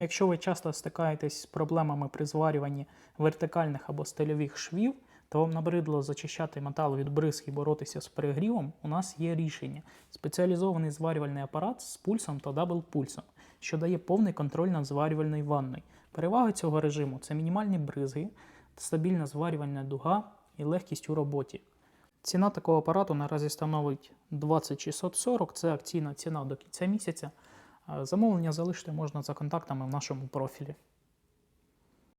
Якщо ви часто стикаєтесь з проблемами при зварюванні вертикальних або стильових швів, то вам набридло зачищати метал від бризг і боротися з перегрівом, у нас є рішення. Спеціалізований зварювальний апарат з пульсом та дабл-пульсом, що дає повний контроль над зварювальною ванною. Переваги цього режиму – це мінімальні бризги, стабільна зварювальна дуга і легкість у роботі. Ціна такого апарату наразі становить 20 640, це акційна ціна до кінця місяця. Замовлення залишити можна за контактами в нашому профілі.